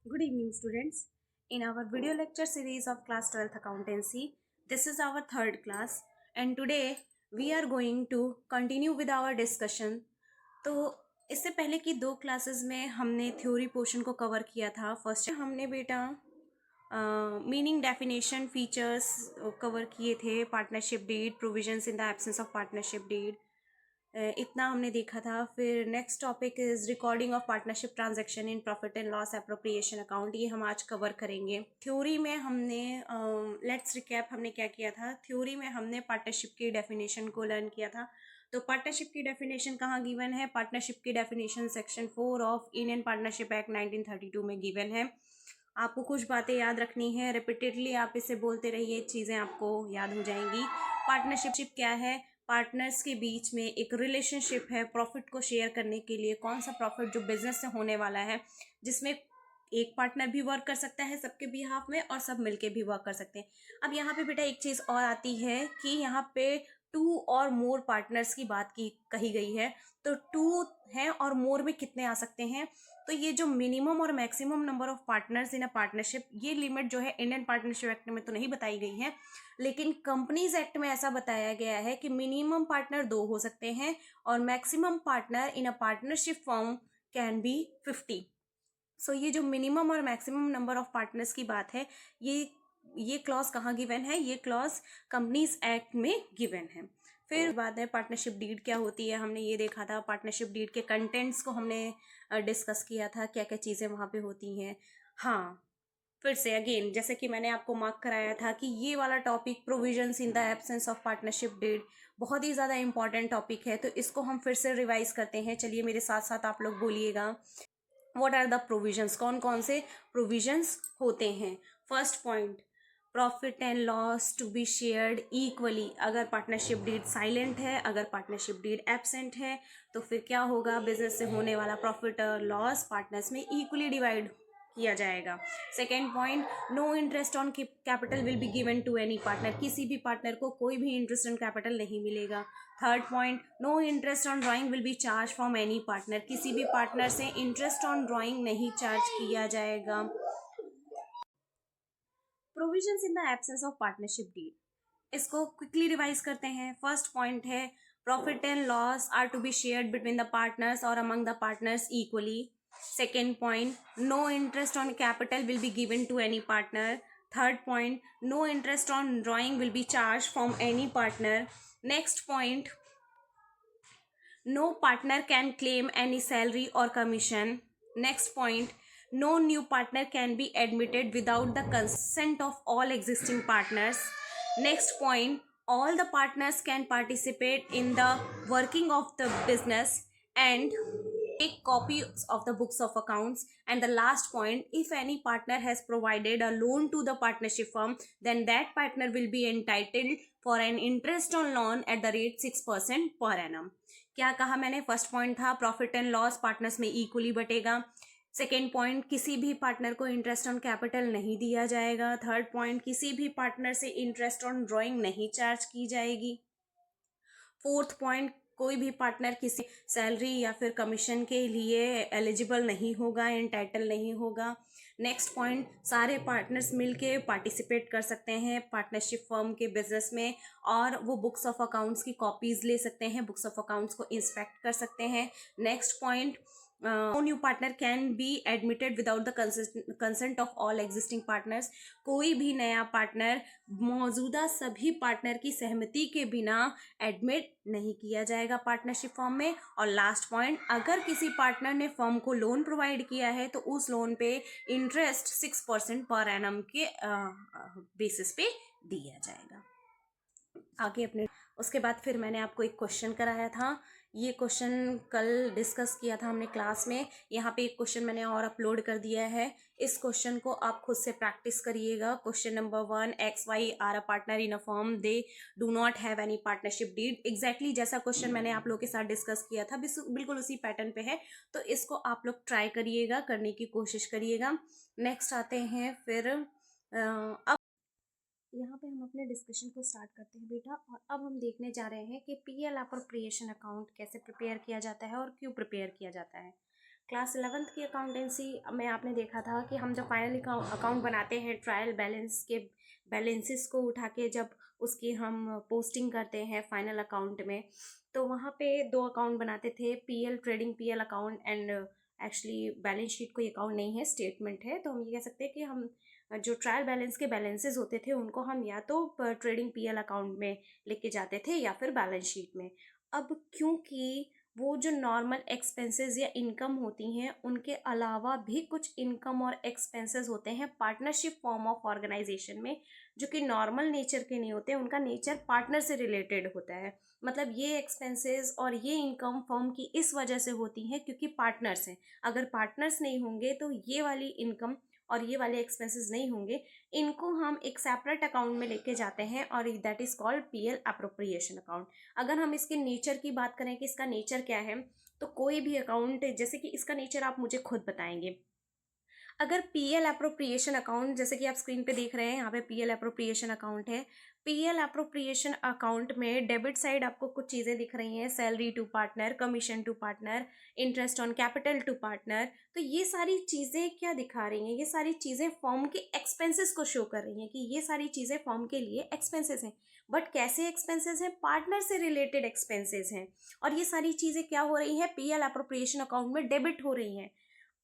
Good evening, students. In our video lecture series of class 12th accountancy, this is our third class, and today we are going to continue with our discussion. तो इससे पहले की दो classes में हमने theory portion को cover किया था। फर्स्ट हमने बेटा मीनिंग डेफिनेशन फीचर्स कवर किए थे, partnership deed, provisions in the absence of partnership deed, इतना हमने देखा था। फिर next topic is recording of partnership transaction in profit and loss appropriation account, ये हम आज कवर करेंगे। थ्योरी में हमने लेट्स रिकैप, हमने क्या किया था। थ्योरी में हमने पार्टनरशिप की डेफिनेशन को लर्न किया था। तो पार्टनरशिप की डेफिनेशन कहाँ गिवन है? पार्टनरशिप की definition section 4 of Indian partnership act 1932 में गिवन है। आपको कुछ बातें याद रखनी है, रिपीटेडली आप इसे बोलते रहिए, चीज़ें आपको याद हो जाएंगी। पार्टनरशिप क्या है? पार्टनर्स के बीच में एक रिलेशनशिप है प्रॉफिट को शेयर करने के लिए। कौन सा प्रॉफिट? जो बिजनेस से होने वाला है, जिसमें एक पार्टनर भी वर्क कर सकता है सबके बिहाफ में और सब मिलके भी वर्क कर सकते हैं। अब यहाँ पे बेटा एक चीज़ और आती है कि यहाँ पे टू और मोर पार्टनर्स की बात की कही गई है। तो टू हैं और मोर में कितने आ सकते हैं? तो ये जो मिनिमम और maximum number of partners in a partnership, ये लिमिट जो है इंडियन पार्टनरशिप एक्ट में तो नहीं बताई गई है, लेकिन कंपनीज एक्ट में ऐसा बताया गया है कि मिनिमम पार्टनर 2 हो सकते हैं और maximum partner in a partnership form can be 50। सो ये जो मिनिमम और मैक्सिमम नंबर ऑफ पार्टनर्स की बात है, ये क्लॉज कहाँ गिवन है? ये क्लॉज कंपनीज एक्ट में गिवन है। फिर बात है पार्टनरशिप डीड क्या होती है, हमने ये देखा था। पार्टनरशिप डीड के कंटेंट्स को हमने डिस्कस किया था, क्या क्या चीज़ें वहाँ पे होती हैं। हाँ, फिर से अगेन, जैसे कि मैंने आपको मार्क कराया था कि ये वाला topic provisions in the absence of partnership deed बहुत ही ज़्यादा इंपॉर्टेंट टॉपिक है, तो इसको हम फिर से रिवाइज करते हैं। चलिए मेरे साथ साथ आप लोग बोलिएगा, व्हाट आर द प्रोविजंस? कौन कौन से प्रोविजंस होते हैं? First point, profit and loss to be shared equally. अगर पार्टनरशिप डीड साइलेंट है, अगर पार्टनरशिप डीड एब्सेंट है, तो फिर क्या होगा? बिजनेस से होने वाला प्रॉफिट और लॉस पार्टनर्स में इक्वली डिवाइड किया जाएगा। Second point, no interest on capital will be given to any partner. किसी भी पार्टनर को कोई भी इंटरेस्ट ऑन कैपिटल नहीं मिलेगा। Third point, no interest on drawing will be charge from any partner. किसी भी पार्टनर से इंटरेस्ट ऑन ड्राइंग नहीं चार्ज किया जाएगा। Provisions in the absence of partnership deed, इसको क्विकली रिवाइज करते हैं। फर्स्ट पॉइंट है, profit and loss are to be shared between the partners और among the partners equally. Second point, no interest on capital will be given to any partner. Third point, no interest on drawing will be charge from any partner. Next point, no partner can claim any salary or commission. Next point, no new partner can be admitted without the consent of all existing partners. Next point, all the partners can participate in the working of the business and take copies of the books of accounts. And the last point, if any partner has provided a loan to the partnership firm, then that partner will be entitled for an interest on loan at the rate 6% per annum. क्या कहा मैंने? First point था profit and loss partners में equally बटेगा। Second point, किसी भी partner को interest on capital नहीं दिया जाएगा। थर्ड पॉइंट, किसी भी पार्टनर से इंटरेस्ट ऑन ड्राइंग नहीं चार्ज की जाएगी। फोर्थ पॉइंट, कोई भी पार्टनर किसी सैलरी या फिर कमीशन के लिए एलिजिबल नहीं होगा, एंटाइटल नहीं होगा। नेक्स्ट पॉइंट, सारे पार्टनर्स मिलके पार्टिसिपेट कर सकते हैं पार्टनरशिप फर्म के बिजनेस में और वो बुक्स ऑफ अकाउंट्स की कॉपीज ले सकते हैं, बुक्स ऑफ अकाउंट्स को इंस्पेक्ट कर सकते हैं। Next point, no new partner can be admitted without the consent of all existing partners. कोई भी नया पार्टनर मौजूदा सभी पार्टनर की सहमति के बिना एडमिट नहीं किया जाएगा पार्टनरशिप फॉर्म में। और लास्ट पॉइंट, अगर किसी पार्टनर ने फर्म को लोन प्रोवाइड किया है तो उस लोन पे इंटरेस्ट 6% पर एनम के बेसिस पे दिया जाएगा। आगे अपने उसके बाद फिर मैंने आपको एक क्वेश्चन कराया था। ये क्वेश्चन कल डिस्कस किया था हमने क्लास में। यहाँ पे एक क्वेश्चन मैंने और अपलोड कर दिया है, इस क्वेश्चन को आप खुद से प्रैक्टिस करिएगा। Question number 1, X Y are a partner in a firm, they do not have any partnership deed. Exactly जैसा क्वेश्चन मैंने आप लोगों के साथ डिस्कस किया था, बिल्कुल उसी पैटर्न पे है, तो इसको आप लोग ट्राई करिएगा, करने की कोशिश करिएगा। नेक्स्ट आते हैं फिर अब यहाँ पे हम अपने डिस्कशन को स्टार्ट करते हैं बेटा। और अब हम देखने जा रहे हैं कि पीएल अप्रोप्रिएशन अकाउंट कैसे प्रिपेयर किया जाता है और क्यों प्रिपेयर किया जाता है। क्लास 11th की अकाउंटेंसी में आपने देखा था कि हम जब फाइनल अकाउंट बनाते हैं ट्रायल बैलेंस के बैलेंसेस को उठा के जब उसकी हम पोस्टिंग करते हैं फाइनल अकाउंट में, तो वहाँ पे दो अकाउंट बनाते थे, PL trading PL account and actually balance sheet कोई अकाउंट नहीं है, स्टेटमेंट है। तो हम ये कह सकते हैं कि हम जो ट्रायल बैलेंस के बैलेंसेस होते थे उनको हम या तो ट्रेडिंग पीएल अकाउंट में लेके जाते थे या फिर बैलेंस शीट में। अब क्योंकि वो जो नॉर्मल एक्सपेंसेस या इनकम होती हैं उनके अलावा भी कुछ इनकम और एक्सपेंसेस होते हैं पार्टनरशिप फॉर्म ऑफ ऑर्गेनाइजेशन में, जो कि नॉर्मल नेचर के नहीं होते, उनका नेचर पार्टनर से रिलेटेड होता है। मतलब ये एक्सपेंसेस और ये इनकम फर्म की इस वजह से होती हैं क्योंकि पार्टनर्स हैं। अगर पार्टनर्स नहीं होंगे तो ये वाली इनकम और ये वाले एक्सपेंसेस नहीं होंगे। इनको हम एक सेपरेट अकाउंट में लेके जाते हैं और that is called PL appropriation account. अगर हम इसके नेचर की बात करें कि इसका नेचर क्या है, तो कोई भी अकाउंट, जैसे कि इसका नेचर आप मुझे खुद बताएंगे। अगर पीएल अप्रोप्रिएशन अकाउंट, जैसे कि आप स्क्रीन पे देख रहे हैं, यहाँ पे पीएल अप्रोप्रिएशन अकाउंट है। पीएल अप्रोप्रिएशन अकाउंट में डेबिट साइड आपको कुछ चीज़ें दिख रही हैं, salary to partner, commission to partner, interest on capital to partner. तो ये सारी चीज़ें क्या दिखा रही हैं? ये सारी चीज़ें फॉर्म के एक्सपेंसेस को शो कर रही हैं कि ये सारी चीज़ें फॉर्म के लिए एक्सपेंसेस हैं। बट कैसे एक्सपेंसेस हैं? पार्टनर से रिलेटेड एक्सपेंसेस हैं। और ये सारी चीज़ें क्या हो रही हैं? पीएल अप्रोप्रिएशन अकाउंट में डेबिट हो रही हैं।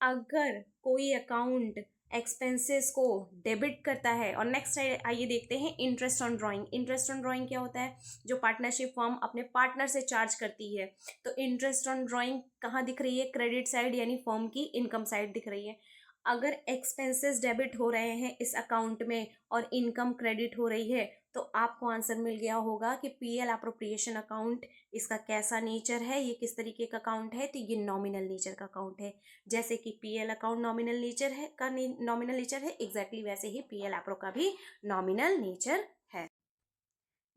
अगर कोई अकाउंट एक्सपेंसेस को डेबिट करता है, और नेक्स्ट आइए देखते हैं interest on drawing. Interest on drawing क्या होता है? जो पार्टनरशिप फर्म अपने पार्टनर से चार्ज करती है। तो इंटरेस्ट ऑन ड्राइंग कहाँ दिख रही है? क्रेडिट साइड यानी फर्म की इनकम साइड दिख रही है। अगर एक्सपेंसेस डेबिट हो रहे हैं इस अकाउंट में और इनकम क्रेडिट हो रही है, तो आपको आंसर मिल गया होगा कि पीएल अप्रोप्रिएशन अकाउंट इसका कैसा नेचर है, ये किस तरीके का अकाउंट है। तो ये नॉमिनल नेचर का अकाउंट है। जैसे कि पीएल अकाउंट नॉमिनल नेचर है नॉमिनल नेचर है, एग्जैक्टली वैसे ही पीएल एप्रो का भी नॉमिनल नेचर है।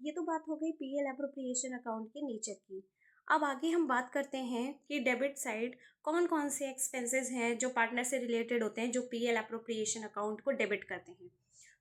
ये तो बात हो गई पीएल एप्रोप्रिएशन अकाउंट के नेचर की। अब आगे हम बात करते हैं कि डेबिट साइड कौन कौन से एक्सपेंसेस हैं जो पार्टनर से रिलेटेड होते हैं, जो पीएल एप्रोप्रिएशन अकाउंट को डेबिट करते हैं।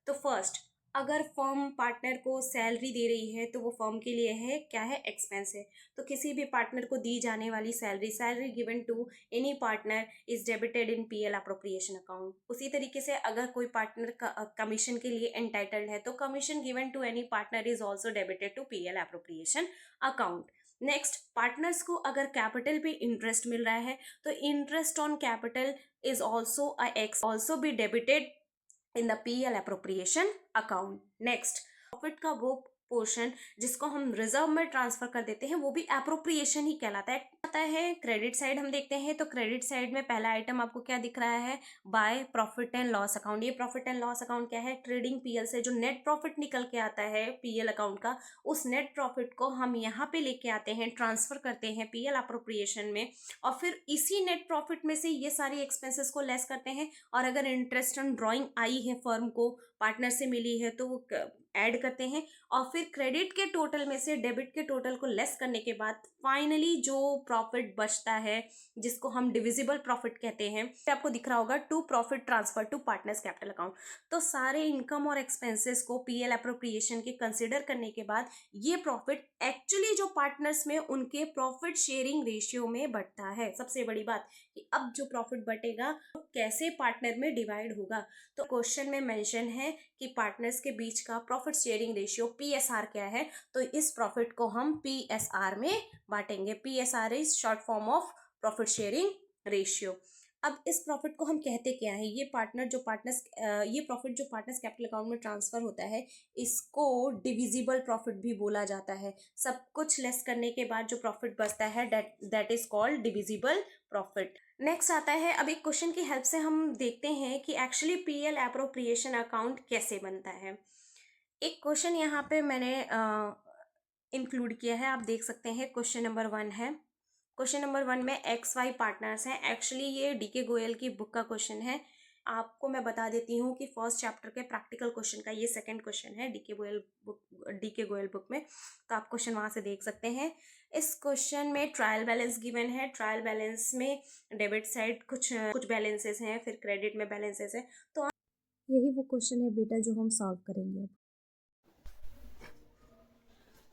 तो फर्स्ट, अगर फर्म पार्टनर को सैलरी दे रही है तो वो फर्म के लिए है, क्या है? एक्सपेंस है। तो किसी भी पार्टनर को दी जाने वाली salary given to any partner is debited in PL appropriation account. उसी तरीके से अगर कोई पार्टनर कमीशन के लिए एंटाइटल्ड है तो commission given to any partner is also debited to PL appropriation account. Next, partners को अगर कैपिटल पे इंटरेस्ट मिल रहा है तो interest on capital is also be debited in the PL appropriation account. Next, profit का वो पोर्शन जिसको हम रिजर्व में ट्रांसफर कर देते हैं वो भी अप्रोप्रिएशन ही कहलाता है। आता है क्रेडिट साइड हम देखते हैं, तो क्रेडिट साइड में पहला आइटम आपको क्या दिख रहा है? By profit and loss account. ये प्रॉफिट एंड लॉस अकाउंट क्या है? ट्रेडिंग पीएल से जो नेट प्रॉफिट निकल के आता है पीएल अकाउंट का, उस नेट प्रॉफिट को हम यहाँ पे लेके आते हैं, ट्रांसफर करते हैं पीएल अप्रोप्रिएशन में, और फिर इसी नेट प्रॉफिट में से ये सारी एक्सपेंसेस को लेस करते हैं। और अगर इंटरेस्ट ऑन ड्राइंग आई है फर्म को, पार्टनर से मिली है, तो वो ऐड करते हैं। और फिर क्रेडिट के टोटल में से डेबिट के टोटल को लेस करने के बाद फाइनली जो प्रॉफिट बचता है, जिसको हम डिविजिबल प्रॉफिट कहते हैं, आपको दिख रहा होगा to profit transfer to partners capital account. तो सारे इनकम और एक्सपेंसेस को पीएल अप्रोप्रिएशन के कंसिडर करने के बाद ये प्रॉफिट एक्चुअली जो पार्टनर्स में उनके प्रॉफिट शेयरिंग रेशियो में बढ़ता है। सबसे बड़ी बात कि अब जो प्रॉफिट बटेगा तो कैसे पार्टनर में डिवाइड होगा। तो क्वेश्चन में मेंशन है कि पार्टनर्स के बीच का प्रॉफिट शेयरिंग रेशियो पीएसआर क्या है, तो इस प्रॉफिट को हम पीएसआर में बांटेंगे। PSR is short form of profit sharing ratio. अब इस प्रॉफिट को हम कहते क्या है? ये प्रॉफिट जो पार्टनर्स कैपिटल अकाउंट में ट्रांसफर होता है, इसको डिविजिबल प्रॉफिट भी बोला जाता है। सब कुछ लेस करने के बाद जो प्रॉफिट बचता है that is called divisible profit. Next आता है, अब एक क्वेश्चन की हेल्प से हम देखते हैं कि एक्चुअली पीएल अप्रोप्रिएशन अकाउंट कैसे बनता है। एक क्वेश्चन यहाँ पे मैंने इंक्लूड किया है, आप देख सकते हैं। क्वेश्चन नंबर 1 है। क्वेश्चन नंबर 1 में XY पार्टनर्स हैं। एक्चुअली ये डीके गोयल की बुक का क्वेश्चन है। आपको मैं बता देती हूँ कि फर्स्ट चैप्टर के प्रैक्टिकल क्वेश्चन का ये सेकंड क्वेश्चन है डीके गोयल बुक में, तो आप क्वेश्चन वहाँ से देख सकते हैं। इस क्वेश्चन में ट्रायल बैलेंस गिवन है। ट्रायल बैलेंस में डेबिट साइड कुछ बैलेंसेस हैं, फिर क्रेडिट में बैलेंसेस हैं। तो यही वो क्वेश्चन है बेटा जो हम सॉल्व करेंगे अब।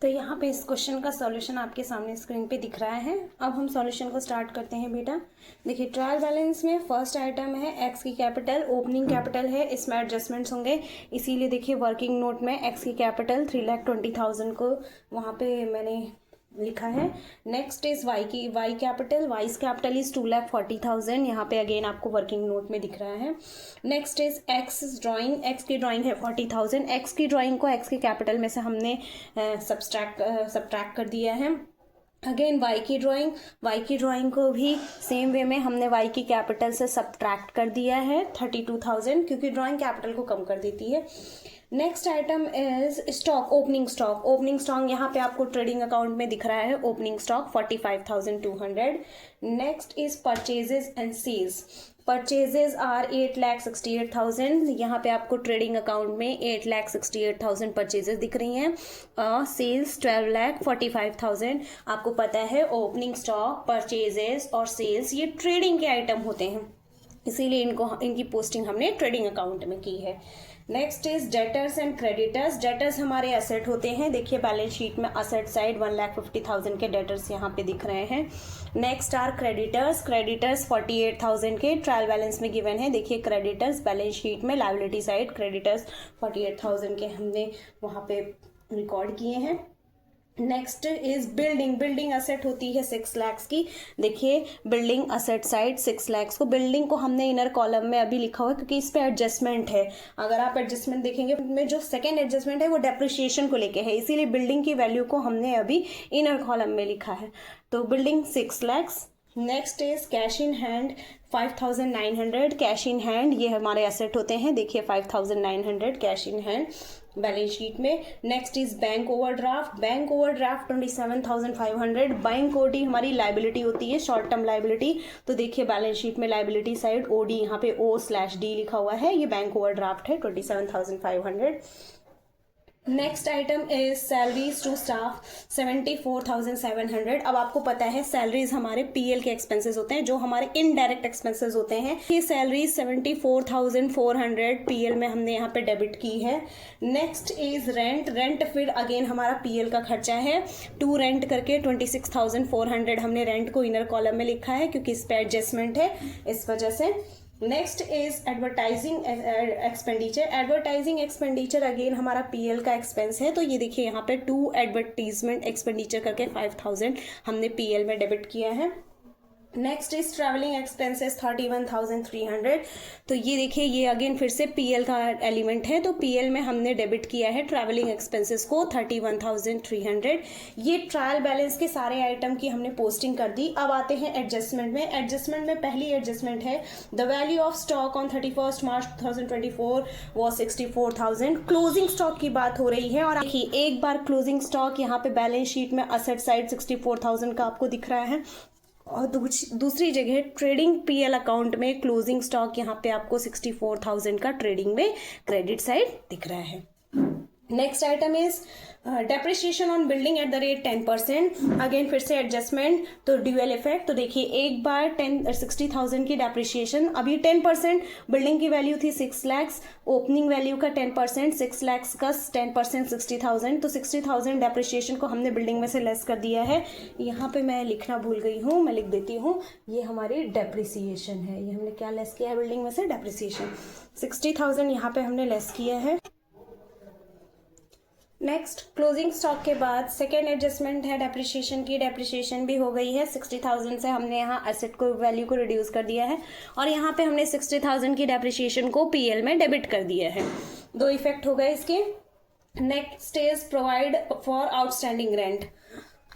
तो यहाँ पे इस क्वेश्चन का सॉल्यूशन आपके सामने स्क्रीन पे दिख रहा है। अब हम सॉल्यूशन को स्टार्ट करते हैं बेटा। देखिए ट्रायल बैलेंस में फर्स्ट आइटम है एक्स की कैपिटल, ओपनिंग कैपिटल है, इसमें एडजस्टमेंट्स होंगे, इसीलिए देखिए वर्किंग नोट में एक्स की कैपिटल 3,20,000 को वहाँ पे मैंने लिखा है। नेक्स्ट इज वाई की, Y capital, Y's capital is 2,40,000, यहाँ पे अगेन आपको वर्किंग नोट में दिख रहा है। Next is x drawing, x की ड्राइंग है 40,000, एक्स की ड्राइंग को एक्स की कैपिटल में से हमने सब्ट्रैक्ट कर दिया है। अगेन वाई की ड्राइंग, वाई की ड्राइंग को भी सेम वे में हमने वाई की कैपिटल से सब्ट्रैक्ट कर दिया है 32,000, क्योंकि ड्राइंग कैपिटल को कम कर देती है। Next item is stock, opening stock, opening stock यहाँ पे आपको ट्रेडिंग अकाउंट में दिख रहा है, opening stock 45,200। Next is purchases and sales, purchases are 8,68,000, यहाँ पे आपको ट्रेडिंग अकाउंट में 8,68,000 परचेजेस दिख रही हैं। सेल्स 12,45,000। आपको पता है ओपनिंग स्टॉक, परचेजेस और सेल्स ये ट्रेडिंग के आइटम होते हैं, इसीलिए इनकी पोस्टिंग हमने ट्रेडिंग अकाउंट में की है। Next is debtors and creditors, debtors हमारे एसेट होते हैं, देखिए बैलेंस शीट में असेट साइड 1,50,000 के डेटर्स यहाँ पे दिख रहे हैं। नेक्स्ट आर क्रेडिटर्स, क्रेडिटर्स 48,000 के ट्रायल बैलेंस में गिवन है, देखिए क्रेडिटर्स बैलेंस शीट में लायबिलिटी साइड क्रेडिटर्स 48,000 के हमने वहाँ पे रिकॉर्ड किए हैं। Next is building, building asset होती है 6 लाख की, देखिए बिल्डिंग असेट साइड 6 लाख को, बिल्डिंग को हमने इनर कॉलम में अभी लिखा हुआ है क्योंकि इस पे एडजस्टमेंट है। अगर आप एडजस्टमेंट देखेंगे में जो सेकेंड एडजस्टमेंट है वो डेप्रिसिएशन को लेके है, इसीलिए बिल्डिंग की वैल्यू को हमने अभी इनर कॉलम में लिखा है, तो building 6 lakh. Next is cash in hand 5,900, cash in hand ये हमारे एसेट होते हैं, देखिए 5,900 cash in hand balance sheet में। Next is bank overdraft, bank overdraft 27,500, bank OD हमारी लाइबिलिटी होती है, शॉर्ट टर्म लाइबिलिटी, तो देखिए बैलेंस शीट में लाइबिलिटी साइड ओडी यहाँ पे O/D लिखा हुआ है, ये बैंक ओवरड्राफ्ट है 27,500। Next item is salaries to staff 74,700। अब आपको पता है सैलरीज हमारे पीएल के एक्सपेंसेस होते हैं, जो हमारे इनडायरेक्ट एक्सपेंसेस होते हैं, ये सैलरीज 74,400 पीएल में हमने यहाँ पे डेबिट की है। नेक्स्ट इज रेंट, रेंट फिर अगेन हमारा पीएल का खर्चा है, टू रेंट करके 26,400 हमने रेंट को इनर कॉलम में लिखा है क्योंकि इस पे एडजस्टमेंट है इस वजह से। Next is advertising expenditure, advertising expenditure again हमारा पीएल का एक्सपेंस है, तो ये देखिए यहाँ पे 2 एडवर्टीजमेंट एक्सपेंडिचर करके 5,000 हमने पीएल में डेबिट किया है। नेक्स्ट इज ट्रैवलिंग एक्सपेंसेस 31,300, तो ये देखिए ये अगेन फिर से पीएल का एलिमेंट है, तो पीएल में हमने डेबिट किया है ट्रैवलिंग एक्सपेंसेस को 31,300। ये ट्रायल बैलेंस के सारे आइटम की हमने पोस्टिंग कर दी। अब आते हैं एडजस्टमेंट में, एडजस्टमेंट में पहली एडजस्टमेंट है the value of stock on 31 March 2024 was 64,000, closing stock की बात हो रही है। और देखिए एक बार क्लोजिंग स्टॉक यहाँ पे बैलेंस शीट में असेट साइड 64,000 का आपको दिख रहा है, और दूसरी जगह ट्रेडिंग पीएल अकाउंट में क्लोजिंग स्टॉक यहाँ पे आपको 64,000 का ट्रेडिंग में क्रेडिट साइड दिख रहा है। Next item is depreciation on building at the rate 10%, again फिर से एडजस्टमेंट, तो ड्यूअल इफेक्ट, तो देखिए एक बार 60,000 की डेप्रिसिएशन, अभी 10%, बिल्डिंग की वैल्यू थी 6 लाख, ओपनिंग वैल्यू का 10%, 6 लाख का 10% 60,000, तो 60,000 डेप्रिसिएशन को हमने बिल्डिंग में से लेस कर दिया है। यहाँ पे मैं लिखना भूल गई हूँ, मैं लिख देती हूँ, ये हमारी डेप्रिसिएशन है, ये हमने क्या लेस किया है बिल्डिंग में से, डेप्रिसिएशन 60,000 यहाँ पे हमने लेस किया है। नेक्स्ट क्लोजिंग स्टॉक के बाद सेकेंड एडजस्टमेंट है डेप्रिसिएशन की, डेप्रिसिएशन भी हो गई है, 60,000 से हमने यहाँ एसेट को वैल्यू को रिड्यूस कर दिया है, और यहाँ पे हमने 60,000 की डेप्रिसिएशन को पीएल में डेबिट कर दिया है, 2 इफेक्ट हो गए इसके। Next is provide for outstanding rent,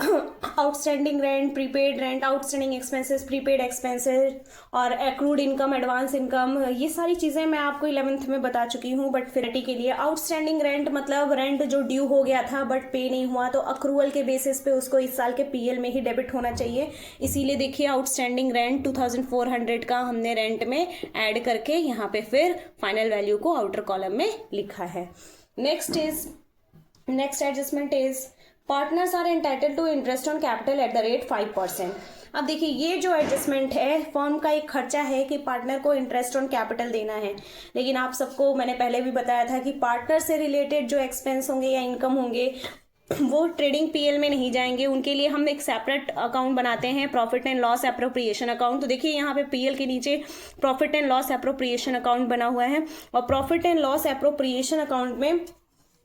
outstanding rent, prepaid rent, outstanding expenses, prepaid expenses और एक्रूड इनकम, एडवांस इनकम, ये सारी चीज़ें मैं आपको 11th में बता चुकी हूँ, बट फिर के लिए आउटस्टैंडिंग रेंट मतलब रेंट जो ड्यू हो गया था बट पे नहीं हुआ, तो अक्रूवल के बेसिस पे उसको इस साल के पीएल में ही डेबिट होना चाहिए, इसीलिए देखिए आउटस्टैंडिंग रेंट 2,400 का हमने रेंट में ऐड करके यहाँ पे फिर फाइनल वैल्यू को आउटर कॉलम में लिखा है। Next adjustment is partners are entitled to interest on capital at the rate 5%। अब देखिए ये जो एडजस्टमेंट है, फर्म का एक खर्चा है कि पार्टनर को इंटरेस्ट ऑन कैपिटल देना है, लेकिन आप सबको मैंने पहले भी बताया था कि पार्टनर से रिलेटेड जो एक्सपेंस होंगे या इनकम होंगे वो ट्रेडिंग पीएल में नहीं जाएंगे, उनके लिए हम एक सेपरेट अकाउंट बनाते हैं, profit and loss appropriation account. तो देखिए यहाँ पे पीएल के नीचे profit and loss appropriation account बना हुआ है, और profit and loss appropriation account में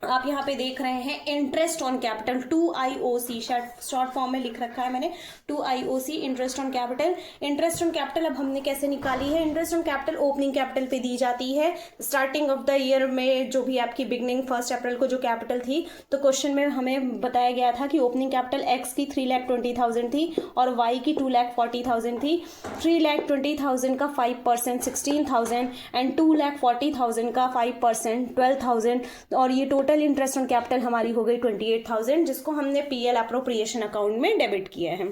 आप यहाँ पे देख रहे हैं interest on capital 2IOC, short form में लिख रखा है मैंने 2IOC, interest on capital. Interest on capital अब हमने कैसे निकाली है? Interest on capital opening capital पे दी जाती है स्टार्टिंग ऑफ द ईयर में, जो भी आपकी बिगनिंग 1 अप्रैल को जो कैपिटल थी। तो क्वेश्चन में हमें बताया गया था कि ओपनिंग कैपिटल एक्स की 3,20,000 थी और वाई की 2,40,000 थी। 3,20,000 का 5% 16,000 एंड 2,40,000 का 5% 12,000, और ये टोटल इंटरेस्ट ऑन कैपिटल हमारी हो गई 28,000, जिसको हमने पीएल एप्रोप्रिएशन अकाउंट में डेबिट किया है।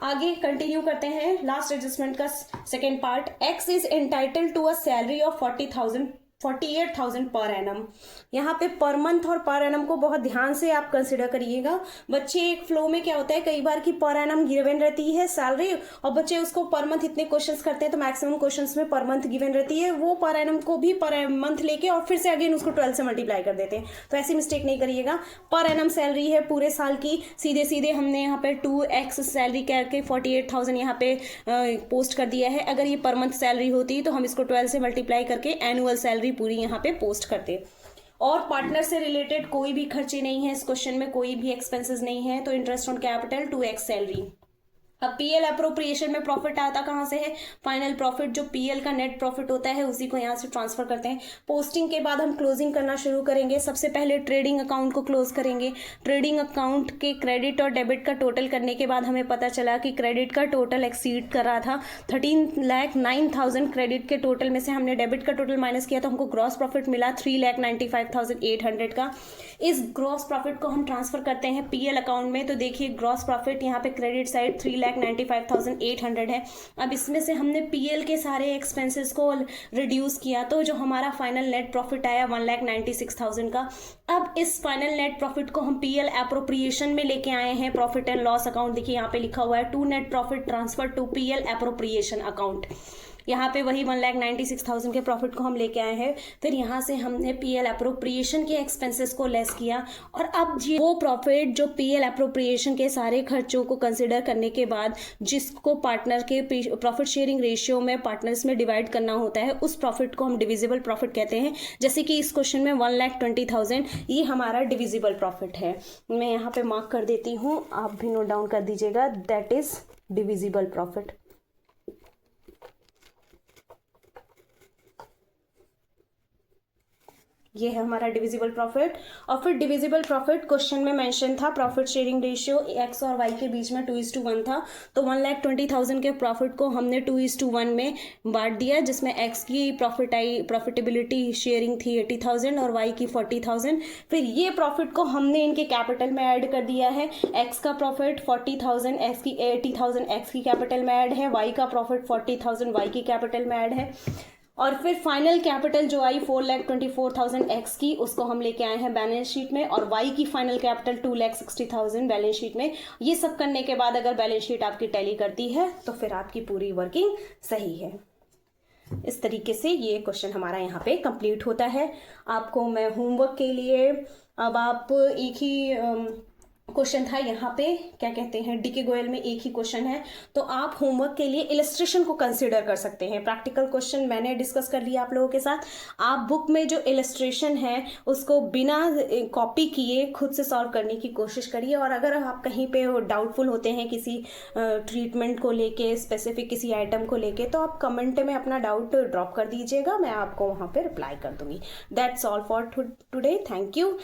आगे कंटिन्यू करते हैं लास्ट एडजस्टमेंट का second part. X is entitled to a salary of 48,000 per annum. यहाँ पे पर मंथ और पर एनम को बहुत ध्यान से आप कंसिडर करिएगा। बच्चे एक फ्लो में क्या होता है कई बार कि पर एनम गिवन रहती है सैलरी, और बच्चे उसको पर मंथ इतने क्वेश्चंस करते हैं तो मैक्सिमम क्वेश्चंस में पर मंथ गिवन रहती है, वो पर एनम को भी पर मंथ लेके और फिर से अगेन उसको 12 से मल्टीप्लाई कर देते हैं। तो ऐसी मिस्टेक नहीं करिएगा। पर एनम सैलरी है पूरे साल की, सीधे सीधे हमने यहाँ पे 2x सैलरी करके 48,000 यहाँ पे पोस्ट कर दिया है। अगर ये पर मंथ सैलरी होती तो हम इसको 12 से मल्टीप्लाई करके एनुअल सैलरी पूरी यहाँ पे पोस्ट करते। और पार्टनर से रिलेटेड कोई भी खर्चे नहीं है इस क्वेश्चन में, कोई भी एक्सपेंसेस नहीं है। तो interest on capital 2x salary. अब पीएल अप्रोप्रिएशन में प्रॉफिट आता कहाँ से है? फाइनल प्रॉफिट, जो पीएल का नेट प्रॉफिट होता है उसी को यहाँ से ट्रांसफर करते हैं। पोस्टिंग के बाद हम क्लोजिंग करना शुरू करेंगे। सबसे पहले ट्रेडिंग अकाउंट को क्लोज करेंगे। ट्रेडिंग अकाउंट के क्रेडिट और डेबिट का टोटल करने के बाद हमें पता चला कि क्रेडिट का टोटल एक्सीड कर रहा था 13,09,000। क्रेडिट के टोटल में से हमने डेबिट का टोटल माइनस किया तो हमको ग्रॉस प्रॉफिट मिला 3,95,800 का। इस ग्रॉस प्रॉफिट को हम ट्रांसफर करते हैं पीएल अकाउंट में। तो देखिए ग्रॉस प्रॉफिट यहाँ पे क्रेडिट साइड 3,95,800 है। अब इसमें से हमने पीएल के सारे एक्सपेंसेस को रिड्यूस किया तो जो हमारा फाइनल नेट प्रॉफिट आया 1,96,000 का। अब इस फाइनल नेट प्रॉफिट को हम पीएल एप्रोप्रिएशन में लेके आए हैं प्रॉफिट एंड लॉस अकाउंट। देखिए यहाँ पे लिखा हुआ है to net profit transfer to PL appropriation account. यहाँ पे वही 1,96,000 के प्रॉफिट को हम लेके आए हैं। फिर यहाँ से हमने पीएल एप्रोप्रिएशन के एक्सपेंसेस को लेस किया, और अब वो प्रॉफिट जो पीएल एप्रोप्रिएशन के सारे खर्चों को कंसिडर करने के बाद जिसको पार्टनर के प्रॉफिट शेयरिंग रेशियो में पार्टनर्स में डिवाइड करना होता है, उस प्रॉफिट को हम डिविजिबल प्रॉफिट कहते हैं। जैसे कि इस क्वेश्चन में 1,20,000 ये हमारा डिविजिबल प्रॉफिट है। मैं यहाँ पे मार्क कर देती हूँ, आप भी नोट डाउन कर दीजिएगा, दैट इज डिविजिबल प्रॉफिट। ये है हमारा डिविजिबल प्रॉफिट। और फिर डिविजिबल प्रॉफिट क्वेश्चन में मेंशन था प्रॉफिट शेयरिंग रेशियो एक्स और वाई के बीच में 2:1 था। तो 1,20,000 के प्रॉफिट को हमने 2:1 में बांट दिया, जिसमें एक्स की प्रॉफिटेबिलिटी शेयरिंग थी 80,000 और वाई की 40,000। फिर ये प्रॉफिट को हमने इनके कैपिटल में ऐड कर दिया है। एक्स का प्रॉफिट 40,000, एक्स की 80,000 एक्स की कैपिटल में ऐड है, वाई का प्रॉफिट 40,000 वाई की कैपिटल में ऐड है। और फिर फाइनल कैपिटल जो आई 4,24,000 एक्स की, उसको हम लेके आए हैं बैलेंस शीट में, और वाई की फाइनल कैपिटल 2,60,000 बैलेंस शीट में। ये सब करने के बाद अगर बैलेंस शीट आपकी टैली करती है तो फिर आपकी पूरी वर्किंग सही है। इस तरीके से ये क्वेश्चन हमारा यहाँ पे कंप्लीट होता है। आपको मैं होमवर्क के लिए, अब आप एक ही क्वेश्चन था यहाँ पे, क्या कहते हैं, डीके गोयल में एक ही क्वेश्चन है, तो आप होमवर्क के लिए इलस्ट्रेशन को कंसीडर कर सकते हैं। प्रैक्टिकल क्वेश्चन मैंने डिस्कस कर लिया आप लोगों के साथ। आप बुक में जो इलस्ट्रेशन है उसको बिना कॉपी किए खुद से सॉल्व करने की कोशिश करिए। और अगर आप कहीं पे डाउटफुल होते हैं किसी ट्रीटमेंट को लेके, स्पेसिफिक किसी आइटम को लेके, तो आप कमेंट में अपना डाउट ड्रॉप कर दीजिएगा, मैं आपको वहाँ पे रिप्लाई कर दूंगी। That's all for today, thank you.